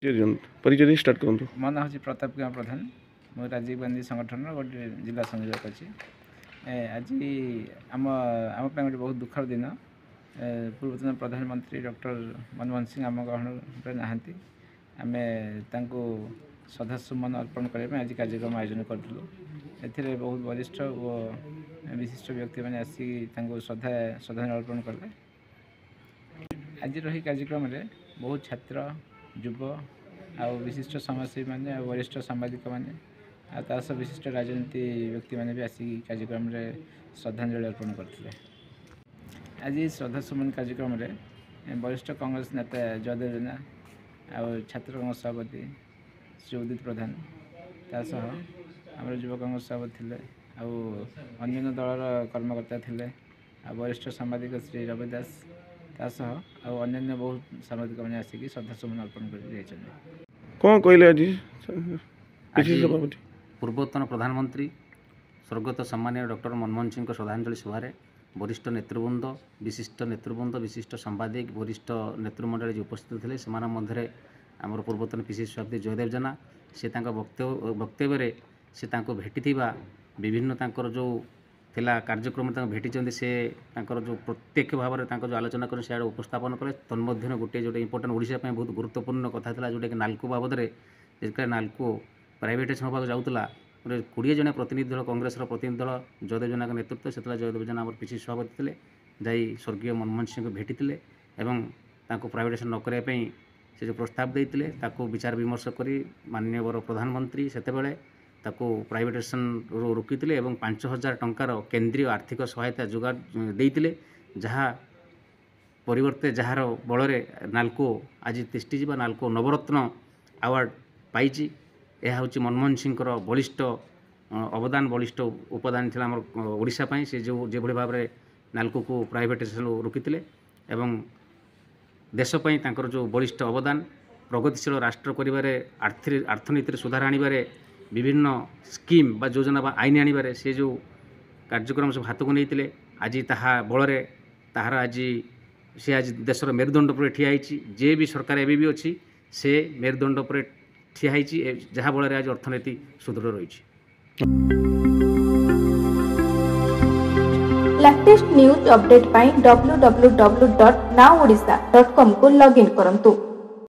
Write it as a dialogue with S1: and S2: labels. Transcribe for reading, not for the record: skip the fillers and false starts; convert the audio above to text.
S1: परिचय स्टार्ट करंतु।
S2: मो ना हूँ प्रताप कुमार प्रधान मो राजीव गांधी संगठन गोटे जिला संयोजक अच्छी आज आम आम गोटे बहुत दुखर दिन पूर्वतन प्रधानमंत्री डॉक्टर मनमोहन सिंह आम गहन नहांती आम श्रद्धासुमन अर्पण करने आज कार्यक्रम आयोजन करूँ ए बहुत वरिष्ठ और विशिष्ट व्यक्ति मैंने आसिक श्रद्धांजलि अर्पण कले। आज रही कार्यक्रम में बहुत छात्र युव आ विशिष्ट समाजसेवी मैंने वरिष्ठ सांबादिक मैंने विशिष्ट राजनीति व्यक्ति मैंने भी आसिक कार्यक्रम में श्रद्धांजलि अर्पण करते। आज श्रद्धासुमन कार्यक्रम में वरिष्ठ कांग्रेस नेता जयदेव जेना आ छात्र कांग्रेस सभापति श्री उदित प्रधान तासह आम युव कांग्रेस सभापति थे अन्य दलर कर्मकर्ता थे वरिष्ठ सांबादिक श्री रवि दास तासह अन्य बहुत सांबादिक मैंने आसिक श्रद्धासुमन अर्पण कर
S1: कौन कहले
S3: आज पूर्वतन प्रधानमंत्री स्वर्गत सम्मानीय डॉक्टर मनमोहन सिंह श्रद्धांजलि सभारे वरिष्ठ नेतृवृंद विशिष्ट सांबादिक वरिष्ठ नेतृमंडली उपस्थित थे से मध्य आमर पूर्वतन पीसीसी सभापति जयदेव जेना से वक्तव्य से भेटी विभिन्न जो थिला कार्यक्रम भेटी से जो प्रत्यक्ष भाव में जो आलोचना कर सियाड़े उपस्थापन कले तन्मध्य गोटे जो इंपोर्टाट ओडिशा बहुत गुरुत्वपूर्ण कथा था जोटा कि नालको बाबद में नालको प्राइवेटाइजेशन होगा जाऊला 20 जन प्रतिनिधि दल कांग्रेस प्रतिनिधि दल जयदेव जेना नेतृत्व से जयदेव जेना पीसीसी सभापति थे जाई स्वर्गीय मनमोहन सिंह भेटी प्राइवेटाइजेशन न करने से जो प्रस्ताव देते विचार विमर्श कर माननीय प्रधानमंत्री से प्राइवेटाइजेशन रोकी 5,000 टंकार केंद्रीय आर्थिक सहायता जोगाड़ देते जहाँ परिवर्ते जार बल नालको आज तिष्टि नालको नवरत्न अवार्ड पाई। यह हूँ मनमोहन सिंह बलिष्ठ अवदान बलिष्ठ उपादान थी आम ओडिशा से जो भाव में नालको को प्राइवेटाइजेशन रोकी एवं देशपाई जो बलिष्ठ अवदान प्रगतिशील राष्ट्र करिबारे अर्थनीति सुधार आनिबारे विभिन्न स्कीम बा योजना बा आईन आनिबारे से जो कार्यक्रम सब हाथ को नहीं आज ताहा बल ताहार आज से आज देशर मेरुदंड पर ठिया जे भी सरकार एवं भी अच्छी से मेरुदंड पर ठिया जहाँ बल आज अर्थनीति सुदृढ़ रही।
S4: लेटेस्ट न्यूज अपडेट पाई www.nowodisha.com को लॉगिन करंतु।